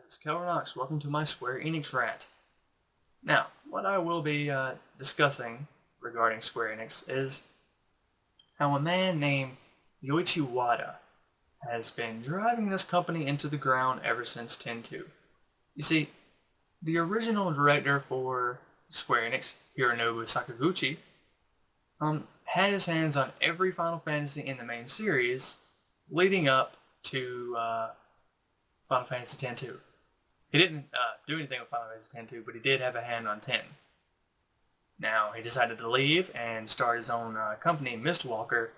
guys, it's Kelronox. Welcome to my Square Enix rant. Now, what I will be discussing regarding Square Enix is how a man named Yoichi Wada has been driving this company into the ground ever since 10-2. You see, the original director for Square Enix, Hironobu Sakaguchi, had his hands on every Final Fantasy in the main series leading up to Final Fantasy X-2. He didn't do anything with Final Fantasy X-2, but he did have a hand on 10. Now, he decided to leave and start his own company, Mistwalker,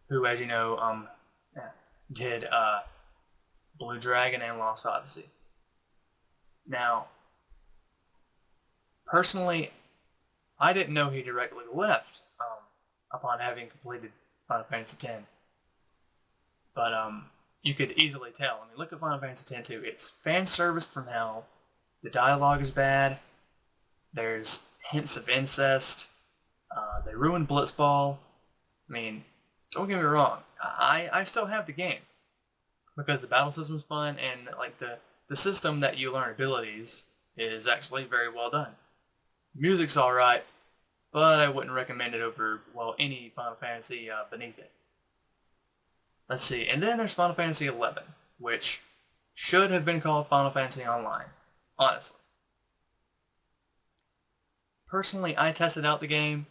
who, as you know, did Blue Dragon and Lost Odyssey. Now, personally, I didn't know he directly left upon having completed Final Fantasy X. But you could easily tell. I mean, look at Final Fantasy X-2. It's fan service from hell. The dialogue is bad. There's hints of incest. They ruined Blitzball. I mean, don't get me wrong. I still have the game because the battle system's fun and like the system that you learn abilities is actually very well done. Music's alright, but I wouldn't recommend it over, well, any Final Fantasy beneath it. Let's see, and then there's Final Fantasy XI, which should have been called Final Fantasy Online, honestly. Personally, I tested out the game.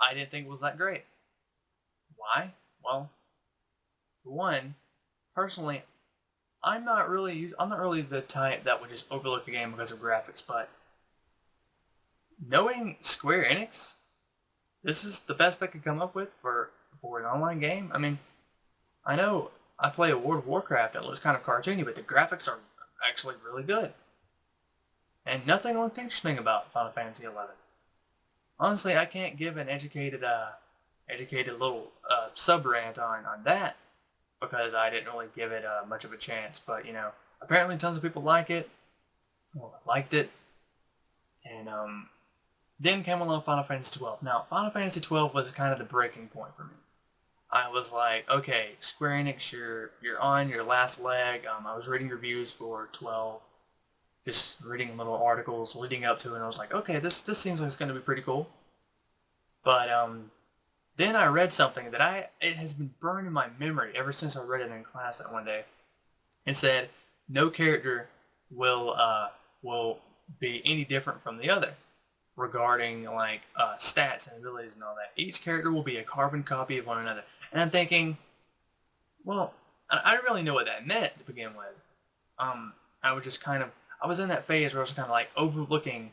I didn't think it was that great. Why? Well, for one, personally, I'm not really the type that would just overlook a game because of graphics, but knowing Square Enix, this is the best I could come up with for an online game. I mean, I know I play a World of Warcraft and it looks kind of cartoony, but the graphics are actually really good. And nothing looked interesting about Final Fantasy XI. Honestly, I can't give an educated little sub-rant on that because I didn't really give it much of a chance. But, you know, apparently tons of people liked it. And then came along Final Fantasy XII. Now, Final Fantasy XII was kind of the breaking point for me. I was like, okay, Square Enix, you're on your last leg. I was reading reviews for 12, just reading little articles leading up to it, and I was like, okay, this seems like it's going to be pretty cool. But then I read something that it has been burned in my memory ever since I read it in class that one day. It said, no character will be any different from the other regarding like stats and abilities and all that. Each character will be a carbon copy of one another. And I'm thinking, well, I didn't really know what that meant to begin with. I was in that phase where I was kind of like overlooking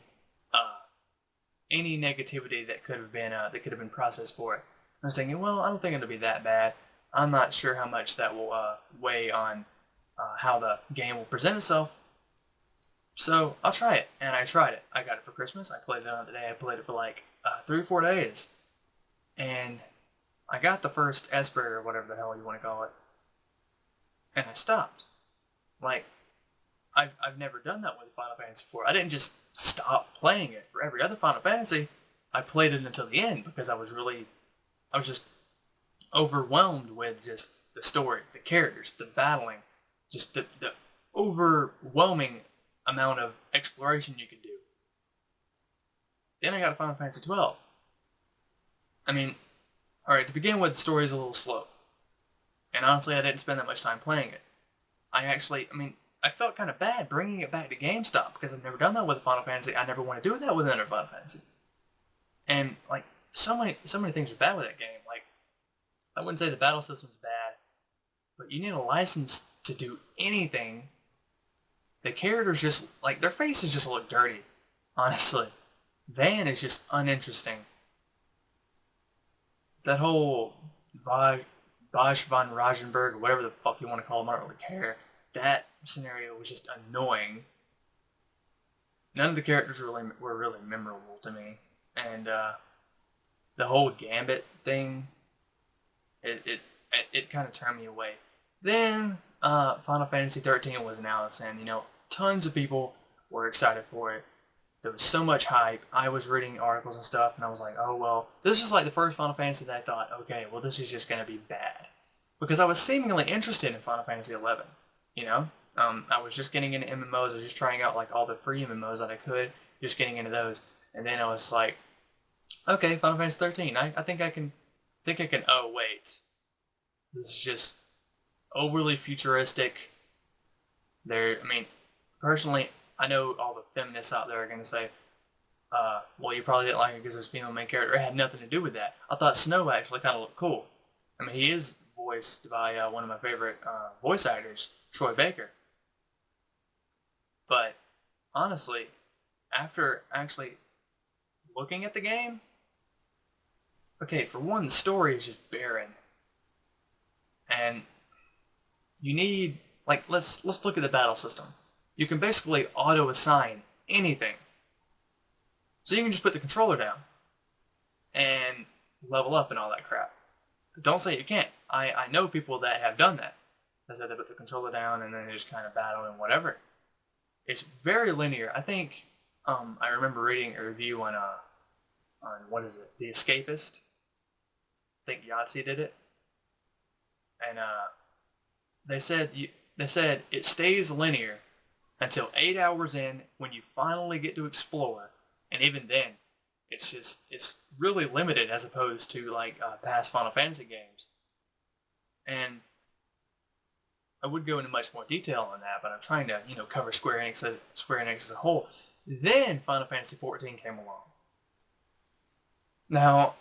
any negativity that could have been processed for it. I was thinking, well, I don't think it'll be that bad. I'm not sure how much that will weigh on how the game will present itself. So I'll try it, and I tried it. I got it for Christmas. I played it on the day. I played it for like 3 or 4 days, and I got the first Esper or whatever the hell you want to call it, and I stopped. Like, I've never done that with Final Fantasy before. I didn't just stop playing it for every other Final Fantasy. I played it until the end because I was just overwhelmed with just the story, the characters, the battling, just the overwhelming amount of exploration you could do. Then I got Final Fantasy XII. I mean, alright, to begin with, the story is a little slow. And honestly, I didn't spend that much time playing it. I felt kind of bad bringing it back to GameStop because I've never done that with a Final Fantasy. I never want to do that with another Final Fantasy. And, like, so many things are bad with that game. Like, I wouldn't say the battle system's bad, but you need a license to do anything. The characters just, like, their faces just look dirty, honestly. Van is just uninteresting. That whole Bosch von Rajenberg, whatever the fuck you want to call him, I don't really care. That scenario was just annoying. None of the characters were really memorable to me. And the whole Gambit thing, it kind of turned me away. Then Final Fantasy 13 was announced, and you know, tons of people were excited for it. There was so much hype. I was reading articles and stuff, and I was like, oh well, this was like the first Final Fantasy that I thought, okay, well this is just going to be bad. Because I was seemingly interested in Final Fantasy 11, you know? I was just getting into MMOs. I was just trying out like all the free MMOs that I could, just getting into those. And then I was like, okay, Final Fantasy 13. I think I can, oh wait, this is just overly futuristic. I mean, personally, I know all the feminists out there are going to say, well, you probably didn't like it because there's a female main character. It had nothing to do with that. I thought Snow actually kind of looked cool. I mean, he is voiced by one of my favorite voice actors, Troy Baker. But honestly, after actually looking at the game, okay, for one, the story is just barren, and you need like let's look at the battle system. You can basically auto assign anything, so you can just put the controller down and level up and all that crap. But don't say you can't. I know people that have done that. They said they put the controller down and then they just kind of battle and whatever. It's very linear. I think I remember reading a review on what is it, The Escapist. I think Yahtzee did it, and they said they said it stays linear until 8 hours in when you finally get to explore, and even then, it's really limited as opposed to like past Final Fantasy games. And I would go into much more detail on that, but I'm trying to cover Square Enix as a whole. Then Final Fantasy 14 came along. Now,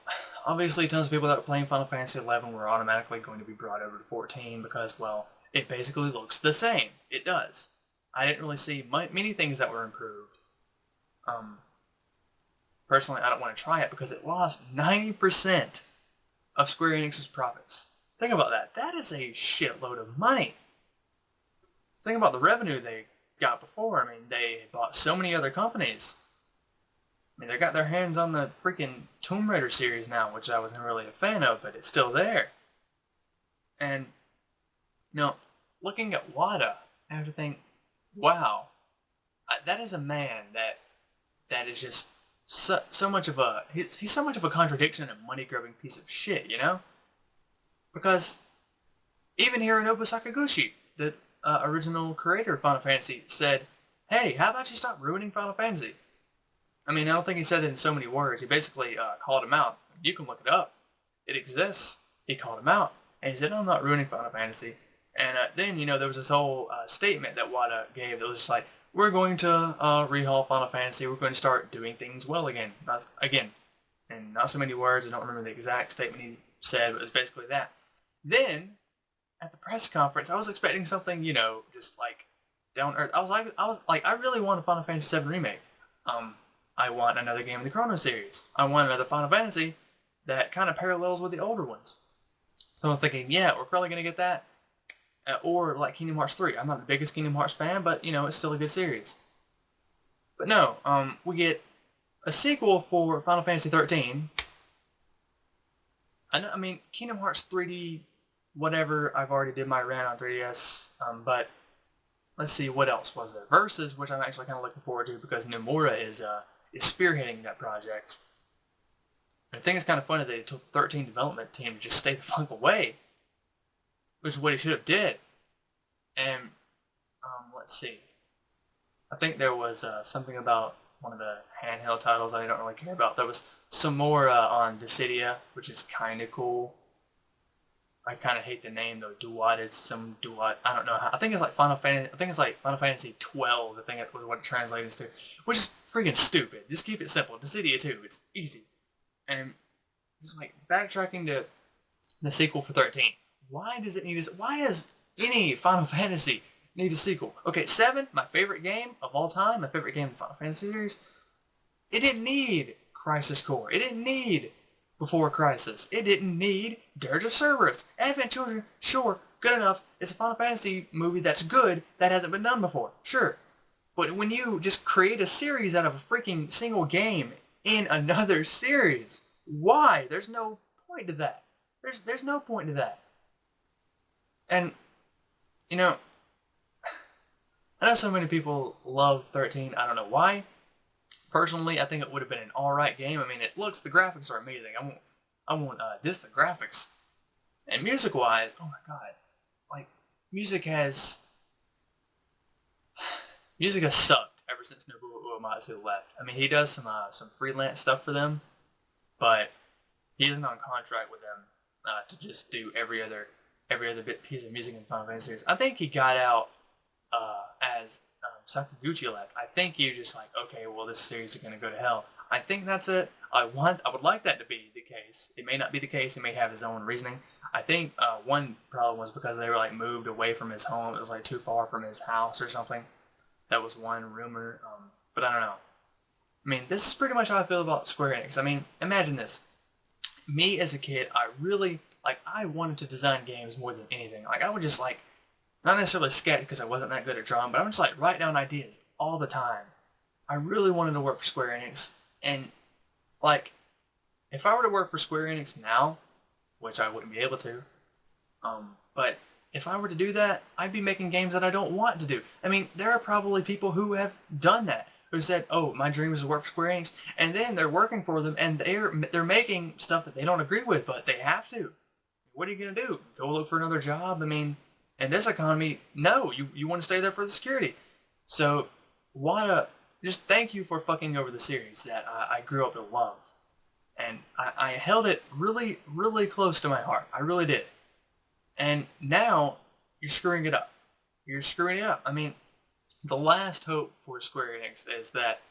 obviously, tons of people that were playing Final Fantasy 11 were automatically going to be brought over to 14 because, well, it basically looks the same. It does. I didn't really see many things that were improved. Um, Personally, I don't want to try it because it lost 90% of Square Enix's profits. Think about that. That is a shitload of money. Think about the revenue they got before. I mean, they bought so many other companies. I mean, they got their hands on the freaking Tomb Raider series now, which I wasn't really a fan of, but it's still there. And, looking at Wada, I have to think, wow, that is a man that is just so much of a he's so much of a contradiction and money grubbing piece of shit, because even Hironobu Sakaguchi, the original creator of Final Fantasy, said, "Hey, how about you stop ruining Final Fantasy?" I mean, I don't think he said it in so many words. He basically called him out. You can look it up. It exists. He called him out, and he said, "I'm not ruining Final Fantasy." And then, there was this whole statement that Wada gave that was just like, we're going to rehaul Final Fantasy. We're going to start doing things well again. And not so many words. I don't remember the exact statement he said, but it was basically that. Then, at the press conference, I was expecting something, just like down earth. I was like, I really want a Final Fantasy VII remake. I want another game in the Chrono series. I want another Final Fantasy that kind of parallels with the older ones. So I was thinking, yeah, we're probably going to get that. Or like Kingdom Hearts 3. I'm not the biggest Kingdom Hearts fan, but, it's still a good series. But no, we get a sequel for Final Fantasy 13. I mean, Kingdom Hearts 3D, whatever, I've already did my rant on 3DS, but let's see, what else was there? Versus, which I'm actually kind of looking forward to because Nomura is spearheading that project. And I think it's kind of funny that he told the 13 development team to just stay the fuck away, which is what he should have did. And let's see, I think there was something about one of the handheld titles I don't really care about. There was some more on Dissidia, which is kind of cool. I kind of hate the name though. Duat is some Duat. I don't know how. I think it's like Final Fantasy. I think it's like Final Fantasy 12. I think that was what it translates to, which is freaking stupid. Just keep it simple. Dissidia 2. It's easy. And just like backtracking to the sequel for 13. Why does it need this? Why does any Final Fantasy need a sequel? Okay, 7, my favorite game of all time, my favorite game in the Final Fantasy series. It didn't need Crisis Core. It didn't need Before Crisis. It didn't need Dirge of Cerberus. Advent Children, sure, good enough. It's a Final Fantasy movie that's good, that hasn't been done before, sure. But when you just create a series out of a freaking single game in another series, why? There's no point to that. There's no point to that. And, I know so many people love 13. I don't know why. Personally, I think it would have been an alright game. I mean, the graphics are amazing. I won't diss the graphics. And music-wise, oh my god. Like, music has music has sucked ever since Nobuo Uematsu left. I mean, he does some freelance stuff for them, but he isn't on contract with them to just do every other piece of music in Final Fantasy series. I think he got out as Sakaguchi left. I think he was just like, okay, well, this series is going to go to hell. I think that's it. I would like that to be the case. It may not be the case. He may have his own reasoning. I think one problem was because they were like moved away from his home. It was like too far from his house or something. That was one rumor. But I don't know. I mean, this is pretty much how I feel about Square Enix. I mean, imagine this. Me as a kid, I really, like, I wanted to design games more than anything. Like, I would just, like, not necessarily sketch because I wasn't that good at drawing, but I would just, like, write down ideas all the time. I really wanted to work for Square Enix, and, like, if I were to work for Square Enix now, which I wouldn't be able to, but if I were to do that, I'd be making games that I don't want to do. I mean, there are probably people who have done that, who said, "Oh, my dream is to work for Square Enix," and then they're working for them, and they're making stuff that they don't agree with, but they have to. What are you gonna do? Go look for another job? I mean, in this economy, no, you want to stay there for the security. So, just thank you for fucking over the series that I grew up to love, and I held it really, really close to my heart. I really did. And now you're screwing it up. You're screwing it up. I mean, the last hope for Square Enix is that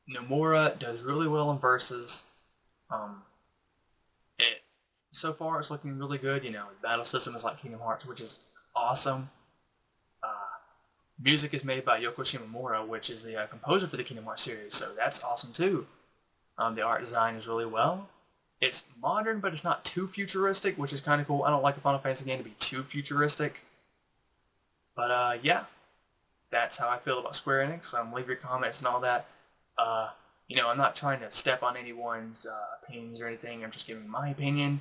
Nomura does really well in versus. Um, it so far it's looking really good. You know, the battle system is like Kingdom Hearts, which is awesome. Uh, Music is made by Yoko Shimomura, which is the composer for the Kingdom Hearts series, so that's awesome too. The art design is really well. It's modern, but it's not too futuristic, which is kind of cool. I don't like a Final Fantasy game to be too futuristic. But yeah, that's how I feel about Square Enix. Leave your comments and all that. Uh, I'm not trying to step on anyone's opinions or anything. I'm just giving my opinion.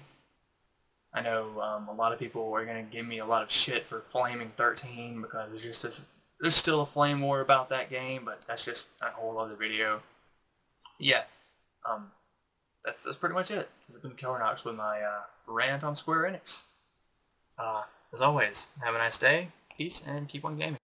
I know a lot of people are going to give me a lot of shit for Flaming 13 because there's still a flame war about that game, but that's just a whole other video. Yeah, um, that's pretty much it. This has been Killer Knox with my rant on Square Enix. As always, have a nice day, peace, and keep on gaming.